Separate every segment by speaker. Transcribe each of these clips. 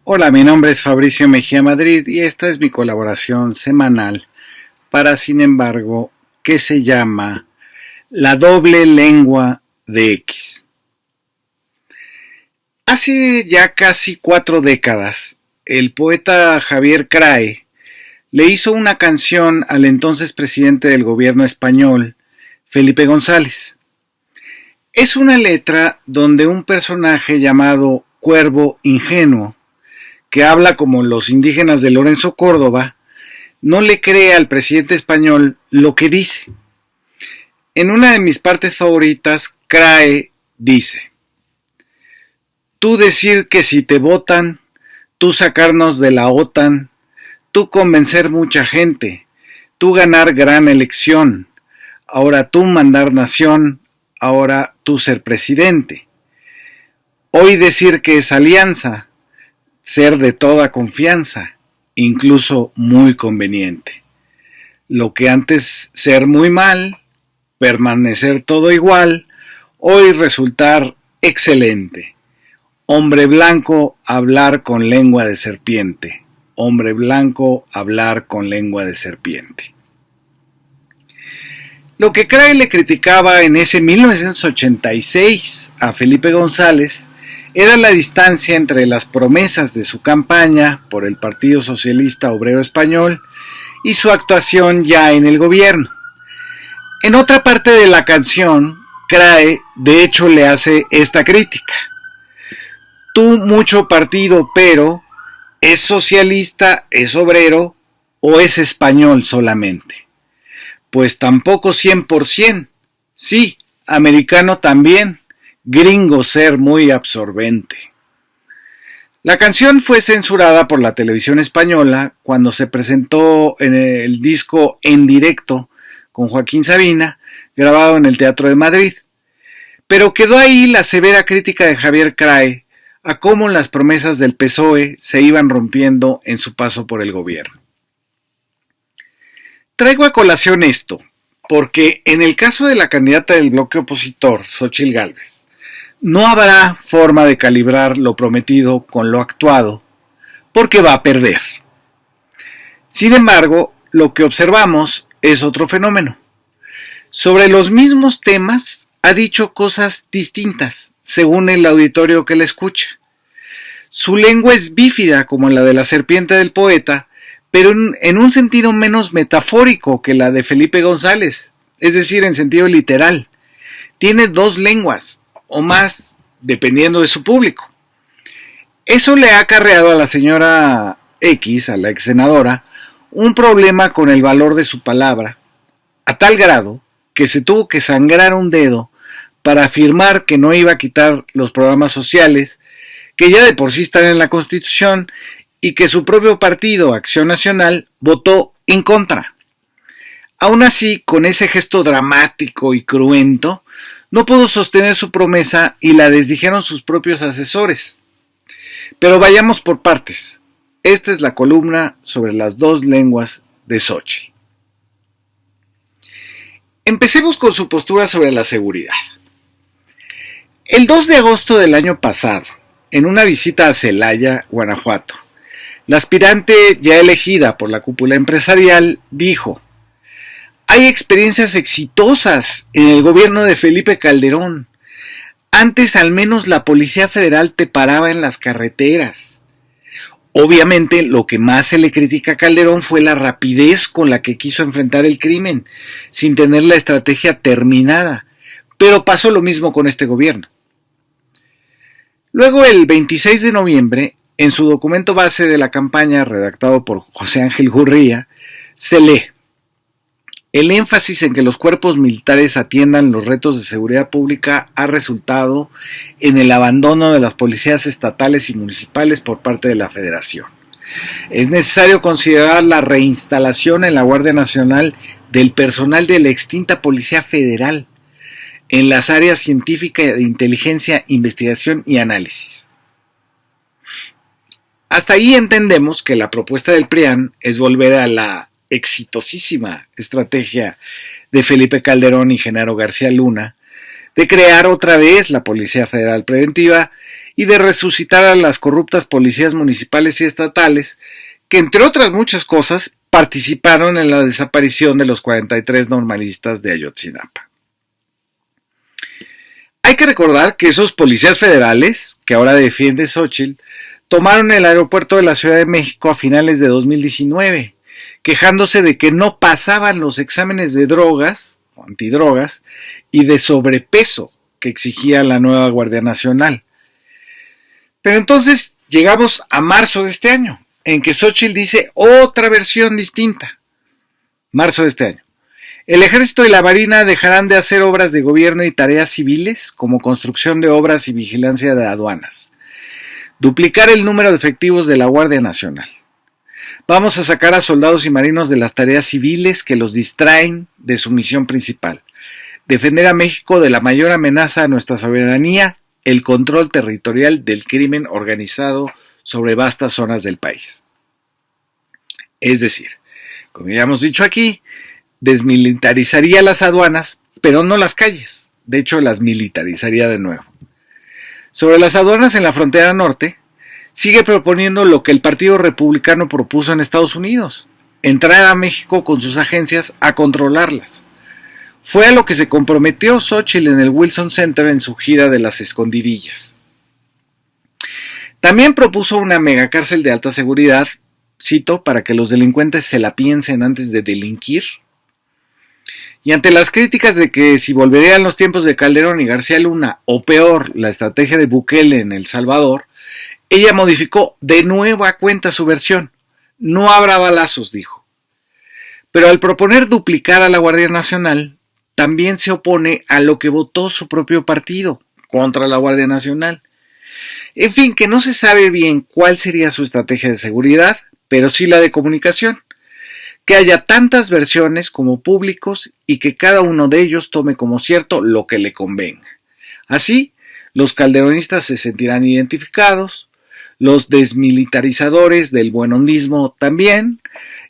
Speaker 1: Hola, mi nombre es Fabricio Mejía Madrid y esta es mi colaboración semanal para Sin embargo, que se llama La doble lengua de X. Hace ya casi 4 décadas, el poeta Javier Crae le hizo una canción al entonces presidente del gobierno español, Felipe González. Es una letra donde un personaje llamado Cuervo Ingenuo, que habla como los indígenas de Lorenzo Córdoba, no le cree al presidente español lo que dice. En una de mis partes favoritas, Crae dice: tú decir que si te votan, tú sacarnos de la OTAN, tú convencer mucha gente, tú ganar gran elección, ahora tú mandar nación, ahora tú ser presidente. Hoy decir que es alianza, ser de toda confianza, incluso muy conveniente. Lo que antes ser muy mal, permanecer todo igual, hoy resultar excelente. Hombre blanco, hablar con lengua de serpiente. Hombre blanco, hablar con lengua de serpiente. Lo que Crae le criticaba en ese 1986 a Felipe González era la distancia entre las promesas de su campaña por el Partido Socialista Obrero Español y su actuación ya en el gobierno. En otra parte de la canción, Crae de hecho le hace esta crítica: tú mucho partido, pero ¿es socialista, es obrero o es español solamente? Pues tampoco 100%, sí, americano también, gringo ser muy absorbente. La canción fue censurada por la televisión española cuando se presentó en el disco En Directo con Joaquín Sabina, grabado en el Teatro de Madrid. Pero quedó ahí la severa crítica de Javier Crae a cómo las promesas del PSOE se iban rompiendo en su paso por el gobierno. Traigo a colación esto, porque en el caso de la candidata del bloque opositor, Xóchitl Gálvez, no habrá forma de calibrar lo prometido con lo actuado, porque va a perder. Sin embargo, lo que observamos es otro fenómeno. Sobre los mismos temas ha dicho cosas distintas, según el auditorio que la escucha. Su lengua es bífida como la de la serpiente del poeta, pero en un sentido menos metafórico que la de Felipe González, es decir, en sentido literal. Tiene 2 lenguas, o más, dependiendo de su público. Eso le ha acarreado a la señora X, a la ex senadora, un problema con el valor de su palabra, a tal grado que se tuvo que sangrar un dedo para afirmar que no iba a quitar los programas sociales, que ya de por sí están en la Constitución, y que su propio partido, Acción Nacional, votó en contra. Aún así, con ese gesto dramático y cruento, no pudo sostener su promesa y la desdijeron sus propios asesores. Pero vayamos por partes. Esta es la columna sobre las 2 lenguas de Xóchitl. Empecemos con su postura sobre la seguridad. El 2 de agosto del año pasado, en una visita a Celaya, Guanajuato, la aspirante ya elegida por la cúpula empresarial dijo: hay experiencias exitosas en el gobierno de Felipe Calderón. Antes al menos la Policía Federal te paraba en las carreteras. Obviamente lo que más se le critica a Calderón fue la rapidez con la que quiso enfrentar el crimen, sin tener la estrategia terminada. Pero pasó lo mismo con este gobierno. Luego, el 26 de noviembre, en su documento base de la campaña, redactado por José Ángel Gurría, se lee: el énfasis en que los cuerpos militares atiendan los retos de seguridad pública ha resultado en el abandono de las policías estatales y municipales por parte de la Federación. Es necesario considerar la reinstalación en la Guardia Nacional del personal de la extinta Policía Federal en las áreas científica de inteligencia, investigación y análisis. Hasta ahí entendemos que la propuesta del PRIAN es volver a la exitosísima estrategia de Felipe Calderón y Genaro García Luna de crear otra vez la Policía Federal Preventiva y de resucitar a las corruptas policías municipales y estatales que, entre otras muchas cosas, participaron en la desaparición de los 43 normalistas de Ayotzinapa. Hay que recordar que esos policías federales, que ahora defiende Xóchitl, tomaron el aeropuerto de la Ciudad de México a finales de 2019, quejándose de que no pasaban los exámenes de drogas, o antidrogas, y de sobrepeso que exigía la nueva Guardia Nacional. Pero entonces llegamos a marzo de este año, en que Xóchitl dice otra versión distinta. Marzo de este año. El Ejército y la Marina dejarán de hacer obras de gobierno y tareas civiles, como construcción de obras y vigilancia de aduanas. Duplicar el número de efectivos de la Guardia Nacional. Vamos a sacar a soldados y marinos de las tareas civiles que los distraen de su misión principal. Defender a México de la mayor amenaza a nuestra soberanía, el control territorial del crimen organizado sobre vastas zonas del país. Es decir, como ya hemos dicho aquí, desmilitarizaría las aduanas, pero no las calles. De hecho, las militarizaría de nuevo. Sobre las aduanas en la frontera norte, sigue proponiendo lo que el Partido Republicano propuso en Estados Unidos: entrar a México con sus agencias a controlarlas. Fue a lo que se comprometió Xóchitl en el Wilson Center en su gira de las escondidillas. También propuso una megacárcel de alta seguridad, cito, para que los delincuentes se la piensen antes de delinquir. Y ante las críticas de que si volverían los tiempos de Calderón y García Luna, o peor, la estrategia de Bukele en El Salvador, ella modificó de nueva cuenta su versión. No habrá balazos, dijo. Pero al proponer duplicar a la Guardia Nacional, también se opone a lo que votó su propio partido, contra la Guardia Nacional. En fin, que no se sabe bien cuál sería su estrategia de seguridad, pero sí la de comunicación. Que haya tantas versiones como públicos y que cada uno de ellos tome como cierto lo que le convenga. Así, los calderonistas se sentirán identificados, los desmilitarizadores del buenondismo también,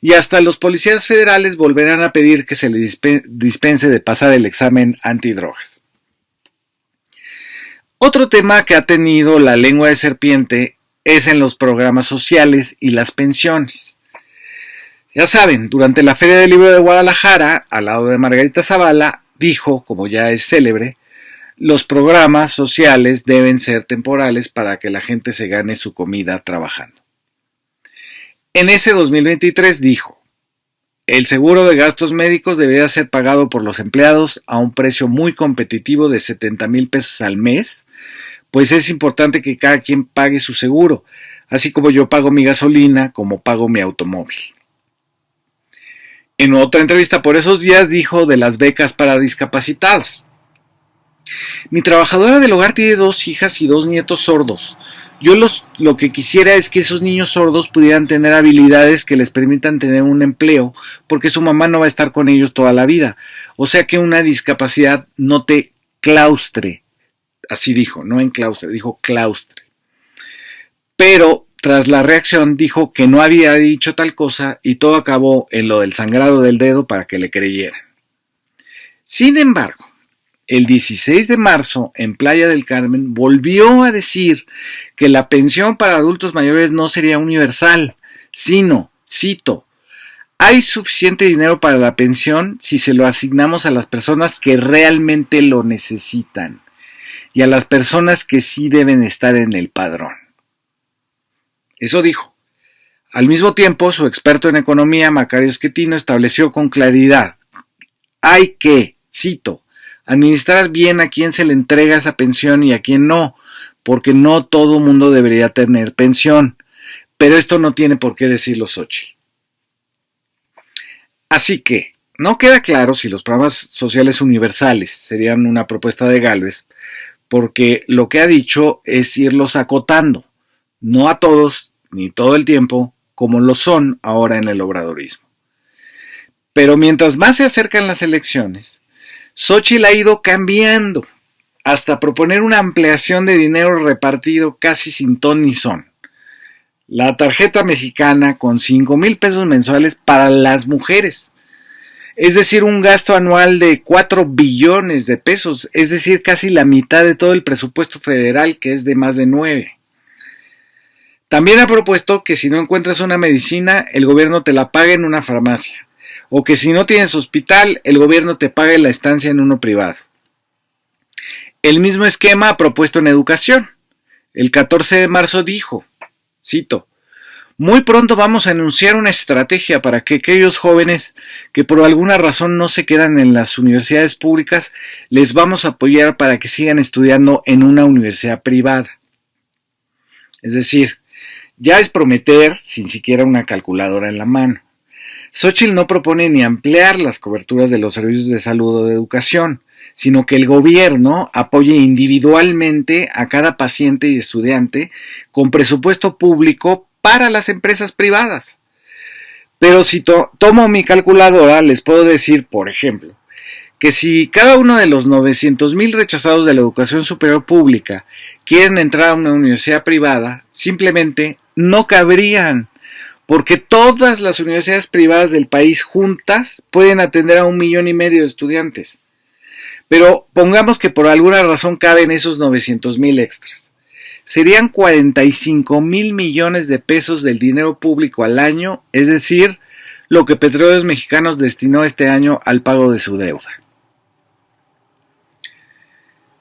Speaker 1: y hasta los policías federales volverán a pedir que se les dispense de pasar el examen antidrogas. Otro tema que ha tenido la lengua de serpiente es en los programas sociales y las pensiones. Ya saben, durante la Feria del Libro de Guadalajara, al lado de Margarita Zavala, dijo, como ya es célebre, los programas sociales deben ser temporales para que la gente se gane su comida trabajando. En ese 2023 dijo, el seguro de gastos médicos debería ser pagado por los empleados a un precio muy competitivo de 70,000 pesos al mes, pues es importante que cada quien pague su seguro, así como yo pago mi gasolina, como pago mi automóvil. En otra entrevista por esos días dijo de las becas para discapacitados. Mi trabajadora del hogar tiene 2 hijas y 2 nietos sordos. Yo lo que quisiera es que esos niños sordos pudieran tener habilidades que les permitan tener un empleo, porque su mamá no va a estar con ellos toda la vida. O sea que una discapacidad no te claustre. Así dijo, no enclaustre, dijo claustre. Pero tras la reacción dijo que no había dicho tal cosa y todo acabó en lo del sangrado del dedo para que le creyeran. Sin embargo, el 16 de marzo en Playa del Carmen volvió a decir que la pensión para adultos mayores no sería universal, sino, cito, hay suficiente dinero para la pensión si se lo asignamos a las personas que realmente lo necesitan y a las personas que sí deben estar en el padrón. Eso dijo. Al mismo tiempo, su experto en economía, Macario Schettino, estableció con claridad: hay que, cito, administrar bien a quién se le entrega esa pensión y a quién no, porque no todo mundo debería tener pensión. Pero esto no tiene por qué decirlo Xóchitl. Así que, no queda claro si los programas sociales universales serían una propuesta de Gálvez, porque lo que ha dicho es irlos acotando, no a todos, ni todo el tiempo, como lo son ahora en el obradorismo. Pero mientras más se acercan las elecciones, Xóchitl ha ido cambiando, hasta proponer una ampliación de dinero repartido casi sin ton ni son. La tarjeta mexicana con 5,000 pesos mensuales para las mujeres. es decir, un gasto anual de 4 billones de pesos, es decir, casi la mitad de todo el presupuesto federal, que es de más de 9. También ha propuesto que si no encuentras una medicina, el gobierno te la pague en una farmacia, o que si no tienes hospital, el gobierno te pague la estancia en uno privado. El mismo esquema ha propuesto en educación. El 14 de marzo dijo, cito, muy pronto vamos a anunciar una estrategia para que aquellos jóvenes que por alguna razón no se quedan en las universidades públicas, les vamos a apoyar para que sigan estudiando en una universidad privada. Es decir, ya es prometer sin siquiera una calculadora en la mano. Xóchitl no propone ni ampliar las coberturas de los servicios de salud o de educación, sino que el gobierno apoye individualmente a cada paciente y estudiante con presupuesto público para las empresas privadas. Pero si tomo mi calculadora, les puedo decir, por ejemplo, que si cada uno de los 900,000 rechazados de la educación superior pública quieren entrar a una universidad privada, simplemente no cabrían, porque todas las universidades privadas del país juntas pueden atender a 1,5 millones de estudiantes. Pero pongamos que por alguna razón caben esos 900,000 extras. Serían 45,000 millones de pesos del dinero público al año, es decir, lo que Petróleos Mexicanos destinó este año al pago de su deuda.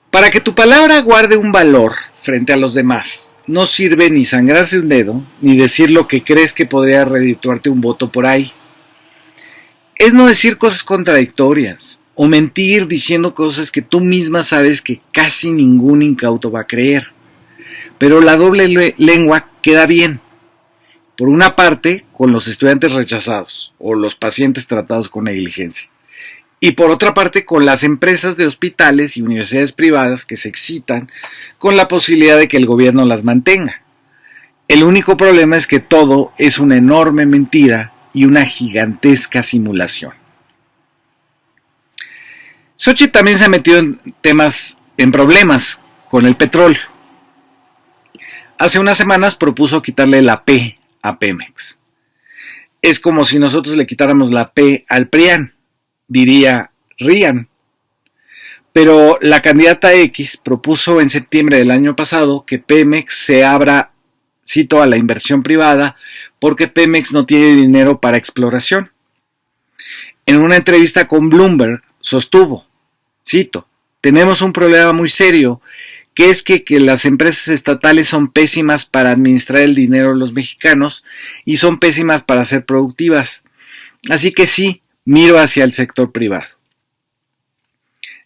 Speaker 1: Para que tu palabra guarde un valor frente a los demás, no sirve ni sangrarse un dedo, ni decir lo que crees que podría redituarte un voto por ahí. Es no decir cosas contradictorias, o mentir diciendo cosas que tú misma sabes que casi ningún incauto va a creer. Pero la doble lengua queda bien. Por una parte, con los estudiantes rechazados o los pacientes tratados con negligencia. Y por otra parte, con las empresas de hospitales y universidades privadas que se excitan con la posibilidad de que el gobierno las mantenga. El único problema es que todo es una enorme mentira y una gigantesca simulación. Xóchitl también se ha metido en problemas con el petróleo. Hace unas semanas propuso quitarle la P a Pemex. Es como si nosotros le quitáramos la P al PRIAN, diría RIAN. Pero la candidata X propuso en septiembre del año pasado que Pemex se abra, cito, a la inversión privada porque Pemex no tiene dinero para exploración. En una entrevista con Bloomberg sostuvo, cito, tenemos un problema muy serio que es que las empresas estatales son pésimas para administrar el dinero de los mexicanos y son pésimas para ser productivas. Así que sí, miro hacia el sector privado.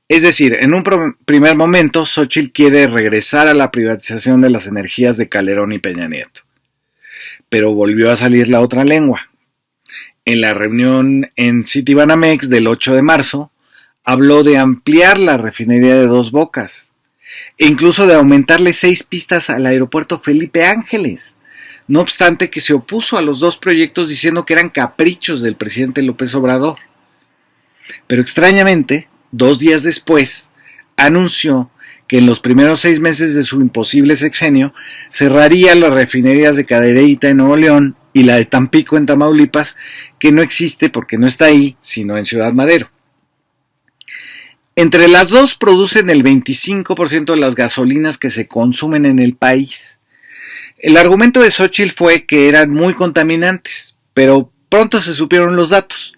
Speaker 1: Es decir, en un primer momento, Xóchitl quiere regresar a la privatización de las energías de Calderón y Peña Nieto. Pero volvió a salir la otra lengua. En la reunión en Citibanamex del 8 de marzo, habló de ampliar la refinería de Dos Bocas e incluso de aumentarle 6 pistas al aeropuerto Felipe Ángeles, no obstante que se opuso a los dos proyectos diciendo que eran caprichos del presidente López Obrador. Pero extrañamente, 2 días después, anunció que en los primeros 6 meses de su imposible sexenio cerraría las refinerías de Cadereyta en Nuevo León y la de Tampico en Tamaulipas, que no existe porque no está ahí, sino en Ciudad Madero. Entre las dos producen el 25% de las gasolinas que se consumen en el país. El argumento de Xóchitl fue que eran muy contaminantes, pero pronto se supieron los datos.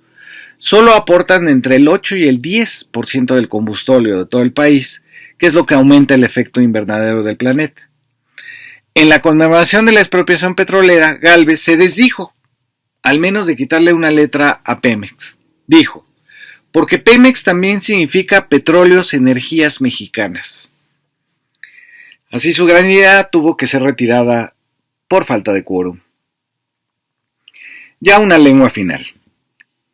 Speaker 1: Solo aportan entre el 8 y el 10% del combustóleo de todo el país, que es lo que aumenta el efecto invernadero del planeta. En la conmemoración de la expropiación petrolera, Gálvez se desdijo, al menos de quitarle una letra a Pemex. Dijo, porque Pemex también significa Petróleos Energías Mexicanas. Así su gran idea tuvo que ser retirada por falta de quórum. Ya una lengua final.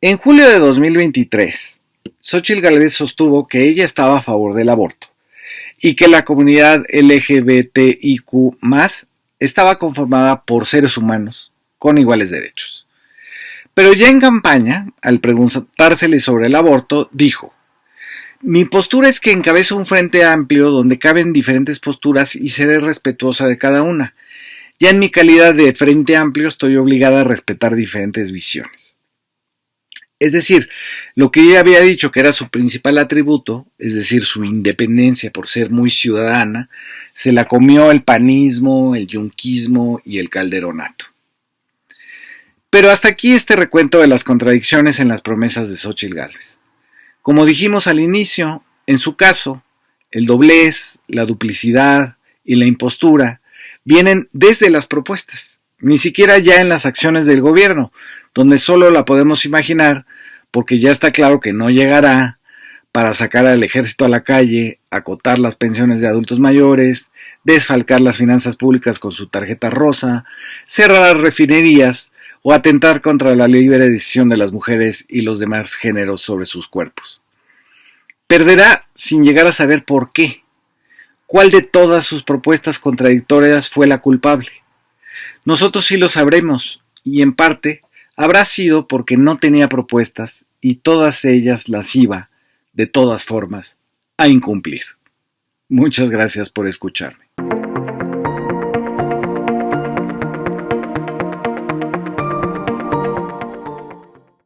Speaker 1: En julio de 2023, Xóchitl Gálvez sostuvo que ella estaba a favor del aborto y que la comunidad LGBTIQ+ estaba conformada por seres humanos con iguales derechos. Pero ya en campaña, al preguntársele sobre el aborto, dijo, mi postura es que encabezo un frente amplio donde caben diferentes posturas y seré respetuosa de cada una. Ya en mi calidad de frente amplio estoy obligada a respetar diferentes visiones. Es decir, lo que ella había dicho que era su principal atributo, es decir, su independencia por ser muy ciudadana, se la comió el panismo, el yunquismo y el calderonato. Pero hasta aquí este recuento de las contradicciones en las promesas de Xóchitl Gálvez. Como dijimos al inicio, en su caso, el doblez, la duplicidad y la impostura vienen desde las propuestas, ni siquiera ya en las acciones del gobierno, donde solo la podemos imaginar porque ya está claro que no llegará para sacar al ejército a la calle, acotar las pensiones de adultos mayores, desfalcar las finanzas públicas con su tarjeta rosa, cerrar refinerías o atentar contra la libre decisión de las mujeres y los demás géneros sobre sus cuerpos. Perderá sin llegar a saber por qué. ¿Cuál de todas sus propuestas contradictorias fue la culpable? Nosotros sí lo sabremos, y en parte habrá sido porque no tenía propuestas y todas ellas las iba, de todas formas, a incumplir. Muchas gracias por escucharme.